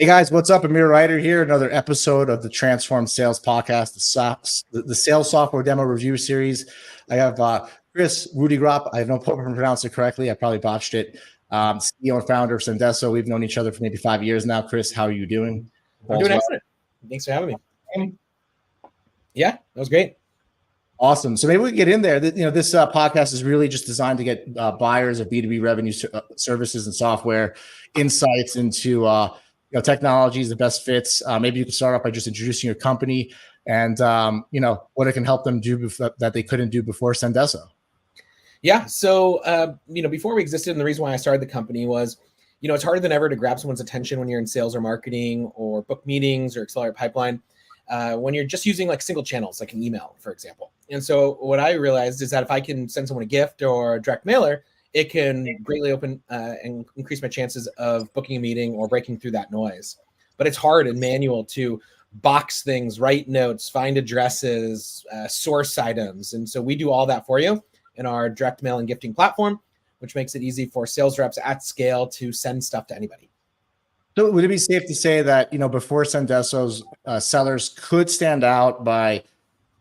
Hey guys, what's up? Amir Reiter here. Another episode of the Transform Sales Podcast, the sales software demo review series. I have Kriss Rudeegraap. I have no problem pronouncing it correctly. I probably botched it. CEO and founder of Sendoso. We've known each other for maybe 5 years now. Kriss, how are you doing? I'm doing excellent. Thanks for having me. Yeah, that was great. Awesome. So maybe we can get in there. This podcast is really just designed to get buyers of B2B revenue services and software insights into technologies, the best fits. Maybe you can start off by just introducing your company and what it can help them do that they couldn't do before Sendoso. Yeah. So before we existed, and the reason why I started the company was, it's harder than ever to grab someone's attention when you're in sales or marketing or book meetings or accelerate pipeline. When you're just using like single channels, like an email, for example. And so what I realized is that if I can send someone a gift or a direct mailer, it can greatly open and increase my chances of booking a meeting or breaking through that noise. But it's hard and manual to box things, write notes, find addresses, source items. And so we do all that for you in our direct mail and gifting platform, which makes it easy for sales reps at scale to send stuff to anybody. So would it be safe to say that, before Sendoso's sellers could stand out by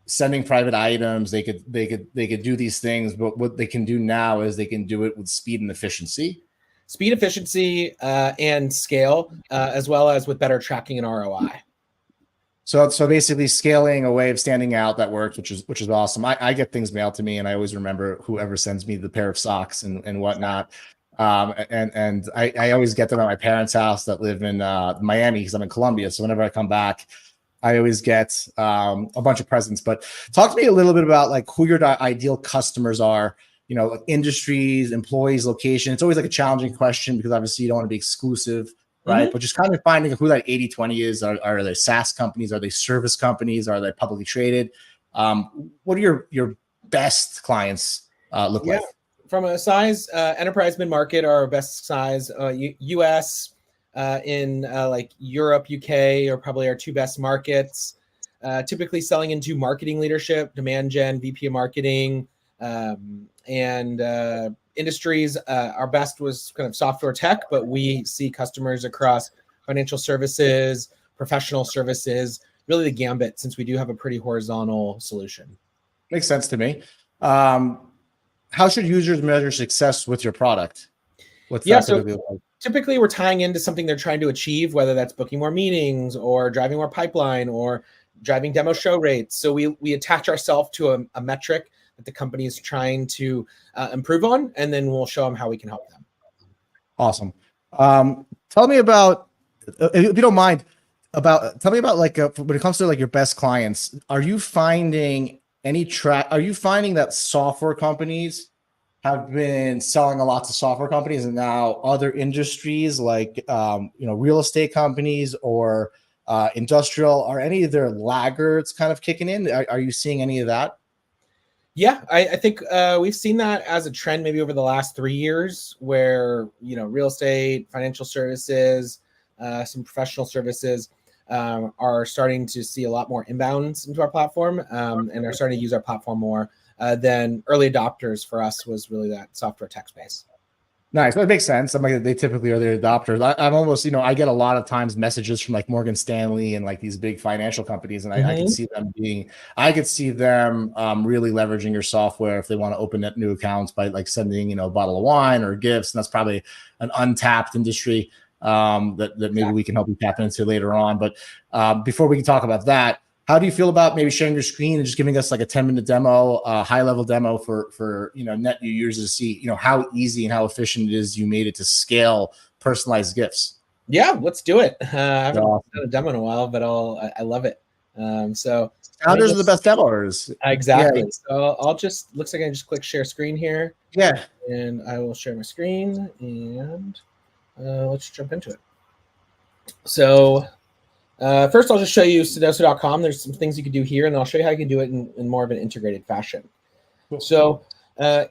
sending private items, they could do these things, but what they can do now is they can do it with speed and efficiency? Speed, efficiency, and scale, as well as with better tracking and ROI. So basically scaling a way of standing out that works, which is awesome. I get things mailed to me and I always remember whoever sends me the pair of socks and whatnot. And I always get them at my parents' house that live in Miami because I'm in Colombia. So whenever I come back, I always get a bunch of presents. But talk to me a little bit about like who your ideal customers are, like industries, employees, location. It's always like a challenging question because obviously you don't want to be exclusive, right? Mm-hmm. But just kind of finding who that 80-20 is. Are they SaaS companies? Are they service companies? Are they publicly traded? What are your best clients look like? From a size, enterprise mid-market are our best size. US, in like Europe, UK are probably our two best markets. Typically selling into marketing leadership, demand gen, VP of marketing, and industries. Our best was kind of software tech, but we see customers across financial services, professional services, really the gambit, since we do have a pretty horizontal solution. Makes sense to me. How should users measure success with your product? Typically we're tying into something they're trying to achieve, whether that's booking more meetings or driving more pipeline or driving demo show rates. So we attach ourselves to a metric that the company is trying to improve on, and then we'll show them how we can help them. Awesome. Tell me about, if you don't mind, tell me about like when it comes to like your best clients, are you finding that software companies have been selling a lot to software companies, and now other industries like real estate companies or industrial, are any of their laggards kind of kicking in? Are you seeing any of that? Yeah, I think we've seen that as a trend maybe over the last 3 years, where real estate, financial services, some professional services are starting to see a lot more inbounds into our platform, and are starting to use our platform more than early adopters. For us was really that software tech space. Nice. That makes sense. I'm like, they typically are the adopters. I'm almost, I get a lot of times messages from like Morgan Stanley and like these big financial companies, and I can see them really leveraging your software if they want to open up new accounts by like sending, a bottle of wine or gifts. And that's probably an untapped industry that maybe we can help you tap into later on. But before we can talk about that, how do you feel about maybe sharing your screen and just giving us like a 10-minute demo, high-level demo for net new users to see how easy and how efficient it is you made it to scale personalized gifts? Yeah, let's do it. I haven't done a demo in a while, but I love it. So founders are the best demoers. Exactly. Yeah. So I'll just, looks like I just click share screen here. Yeah. And I will share my screen, and let's jump into it. So first, I'll just show you Sendoso.com. There's some things you can do here, and I'll show you how you can do it in more of an integrated fashion. Cool. So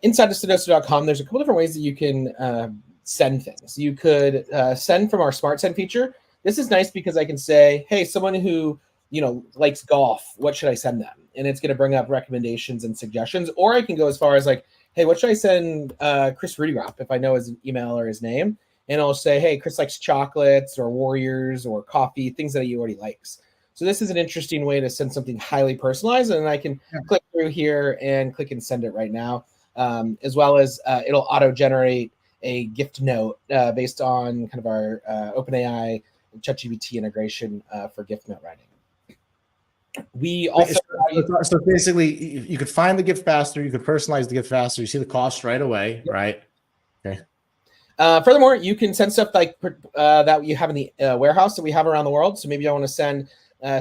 inside of Sendoso.com, there's a couple different ways that you can send things. You could send from our Smart Send feature. This is nice because I can say, hey, someone who likes golf, what should I send them? And it's going to bring up recommendations and suggestions. Or I can go as far as like, hey, what should I send Kriss Rudeegraap if I know his email or his name? and it'll say, hey, Kriss likes chocolates or Warriors or coffee, things that he already likes. So this is an interesting way to send something highly personalized, and I can click through here and click and send it right now, as well as it'll auto-generate a gift note based on kind of our OpenAI ChatGPT integration for gift note writing. We also so basically you could find the gift faster, you could personalize the gift faster, you see the cost right away, right? Okay. Furthermore, you can send stuff like that you have in the warehouse that we have around the world. So maybe I want to send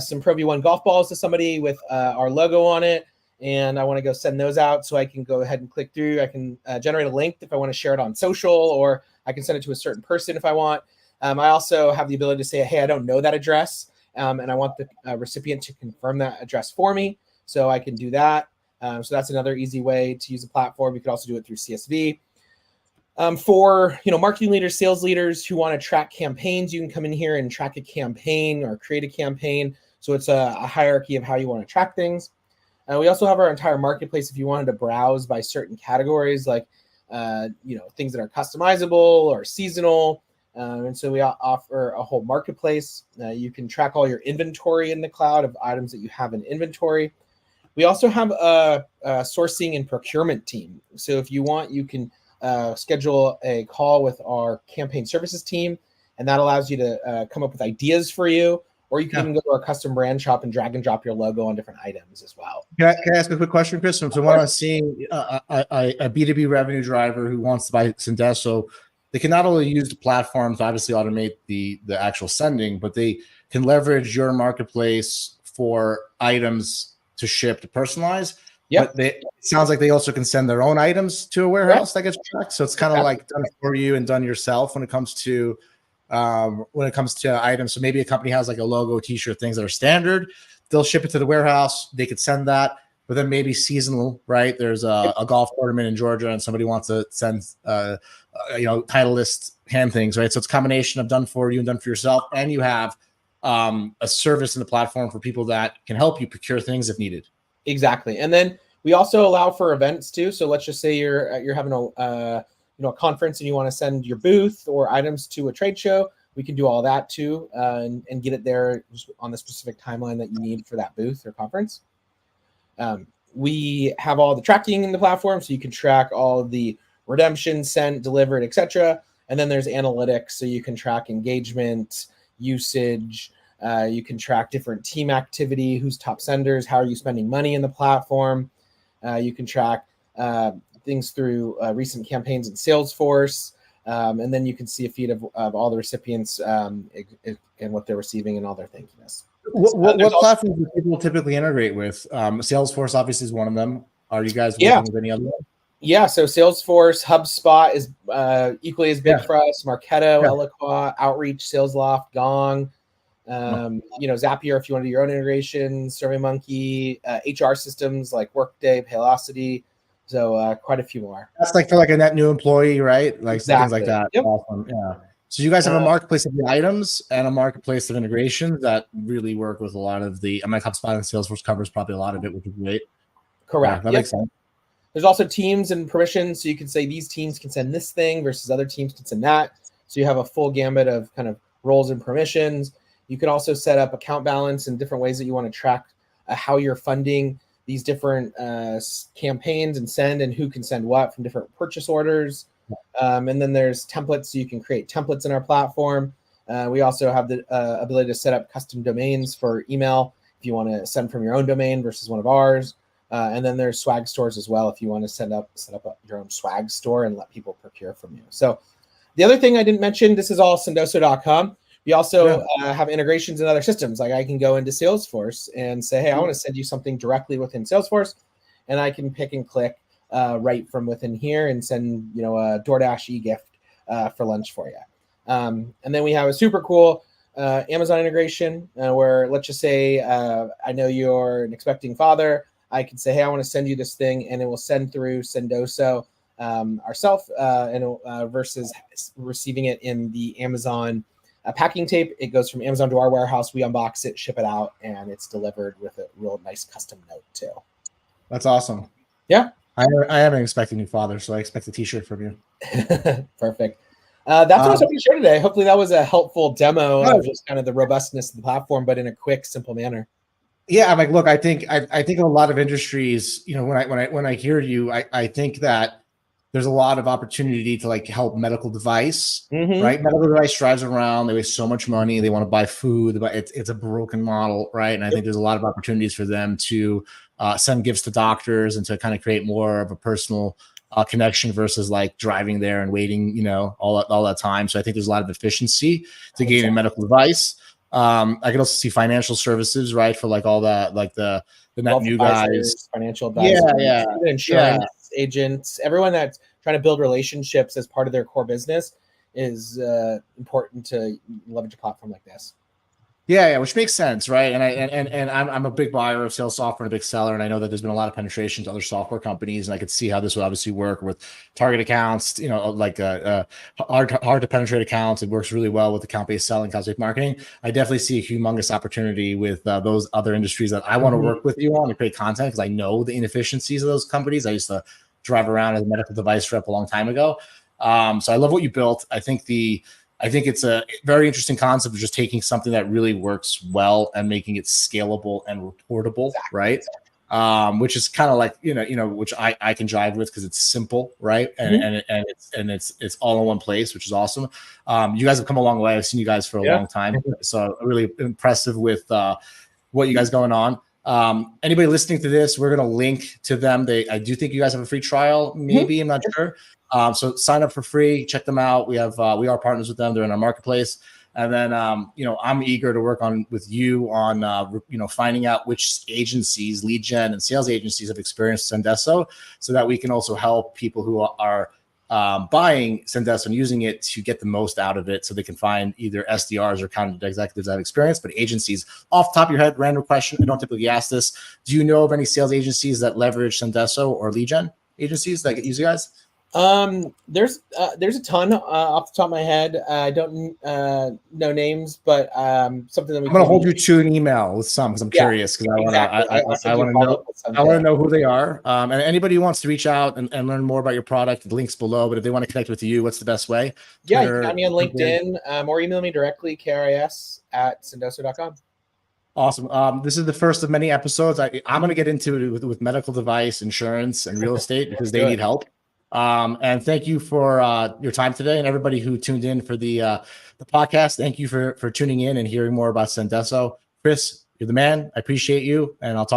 some Pro V1 golf balls to somebody with our logo on it, and I want to go send those out. So I can go ahead and click through. I can generate a link if I want to share it on social, or I can send it to a certain person if I want. I also have the ability to say, hey, I don't know that address, and I want the recipient to confirm that address for me. So I can do that. So that's another easy way to use the platform. You could also do it through CSV. For marketing leaders, sales leaders who want to track campaigns, you can come in here and track a campaign or create a campaign. So it's a hierarchy of how you want to track things. We also have our entire marketplace if you wanted to browse by certain categories, like things that are customizable or seasonal. And so we offer a whole marketplace. You can track all your inventory in the cloud of items that you have in inventory. We also have a sourcing and procurement team. So if you want, you can schedule a call with our campaign services team, and that allows you to come up with ideas for you, or you can even go to our custom brand shop and drag and drop your logo on different items as well. Can I ask a quick question, Chris? So when I'm seeing a B2B revenue driver who wants to buy Sendoso, they can not only use the platform to obviously automate the actual sending, but they can leverage your marketplace for items to ship to personalize. Yep. But it sounds like they also can send their own items to a warehouse that gets tracked. So it's kind of like done for you and done yourself when it comes to items. So maybe a company has like a logo, t-shirt, things that are standard. They'll ship it to the warehouse. They could send that, but then maybe seasonal, right? There's a golf tournament in Georgia and somebody wants to send, Titleist hand things, right? So it's a combination of done for you and done for yourself. And you have a service in the platform for people that can help you procure things if needed. Exactly. And then we also allow for events too. So let's just say you're having a conference and you want to send your booth or items to a trade show. We can do all that too, and get it there on the specific timeline that you need for that booth or conference. We have all the tracking in the platform, so you can track all of the redemption, sent, delivered, etc. And then there's analytics, so you can track engagement, usage. You can track different team activity, who's top senders, how are you spending money in the platform. You can track things through recent campaigns in Salesforce. And then you can see a feed of all the recipients and what they're receiving and all their thank yous. What platforms do people typically integrate with? Salesforce obviously is one of them. Are you guys working with any other one? Yeah, so Salesforce, HubSpot is equally as big for us. Marketo, Eloqua, Outreach, SalesLoft, Gong. Zapier if you want to do your own integrations, SurveyMonkey, HR systems like Workday, Paylocity. So quite a few more. That's like for like a net new employee, right? Like exactly. Things like that. Yep. Awesome. Yeah. So you guys have a marketplace of the items and a marketplace of integrations that really work with a lot of the. HubSpot and Salesforce covers probably a lot of it, which is great. Correct. That makes sense. There's also teams and permissions, so you can say these teams can send this thing versus other teams can send that. So you have a full gambit of kind of roles and permissions. You can also set up account balance and different ways that you want to track how you're funding these different campaigns and send and who can send what from different purchase orders. And then there's templates, so you can create templates in our platform. We also have the ability to set up custom domains for email if you want to send from your own domain versus one of ours. And then there's swag stores as well if you want to set up your own swag store and let people procure from you. So the other thing I didn't mention, this is all Sendoso.com. We also have integrations in other systems. Like I can go into Salesforce and say, hey, I want to send you something directly within Salesforce. And I can pick and click right from within here and send, a DoorDash e-gift for lunch for you. And then we have a super cool Amazon integration where let's just say I know you're an expecting father. I can say, hey, I want to send you this thing, and it will send through Sendoso ourselves versus receiving it in the Amazon packing tape. It goes from Amazon to our warehouse. We unbox it, ship it out, and it's delivered with a real nice custom note too. That's awesome. Yeah. I am an expecting new father, so I expect a t-shirt from you. Perfect. That's what I was hoping to share today. Hopefully that was a helpful demo No, of just kind of the robustness of the platform, but in a quick, simple manner. yeah, I'm like, look, I think in a lot of industries, you know, when I hear you, I think that there's a lot of opportunity to like help medical device, right? Medical device drives around, they waste so much money, they want to buy food, but it's a broken model, right? And I think there's a lot of opportunities for them to send gifts to doctors and to kind of create more of a personal connection versus like driving there and waiting, you know, all that time. So I think there's a lot of efficiency to gain in medical device. I could also see financial services, right? For like all the like the net Wealth new advisors, guys, financial advisors, even insurance agents, everyone that's trying to build relationships as part of their core business is important to leverage a platform like this. Yeah, which makes sense, right? And I'm a big buyer of sales software and a big seller, and I know that there's been a lot of penetration to other software companies, and I could see how this would obviously work with target accounts, you know, like hard to penetrate accounts. It works really well with account-based selling, account-based marketing. I definitely see a humongous opportunity with those other industries that I want to work with you on to create content because I know the inefficiencies of those companies. I used to drive around as a medical device rep a long time ago. So I love what you built. I think it's a very interesting concept of just taking something that really works well and making it scalable and reportable, right? Which is kind of like which I can jive with because it's simple, right? And it's all in one place, which is awesome. You guys have come a long way. I've seen you guys for a long time, so really impressive with what you guys going on. Anybody listening to this, we're going to link to them. I do think you guys have a free trial. Maybe I'm not sure. So sign up for free, check them out. We are partners with them. They're in our marketplace. And then, I'm eager to work with you on, finding out which agencies, lead gen and sales agencies have experienced Sendoso so that we can also help people who are buying Sendoso and using it to get the most out of it so they can find either SDRs or account executives that have experience, but agencies. Off the top of your head, random question, I don't typically ask this. Do you know of any sales agencies that leverage Sendoso or lead gen agencies that use you guys? There's a ton off the top of my head. I don't know names, but something that I'm going to hold you to an email with some because I'm curious because I want to know who they are. And anybody who wants to reach out and learn more about your product, the link's below. But if they want to connect with you, what's the best way? Twitter, you can find me on LinkedIn or email me directly, KRIS@sendoso.com. Awesome. This is the first of many episodes. I'm going to get into it with medical device, insurance, and real estate because they need help. And thank you for your time today, and everybody who tuned in for the podcast. Thank you for tuning in and hearing more about Sendoso. Kriss, you're the man. I appreciate you, and I'll talk.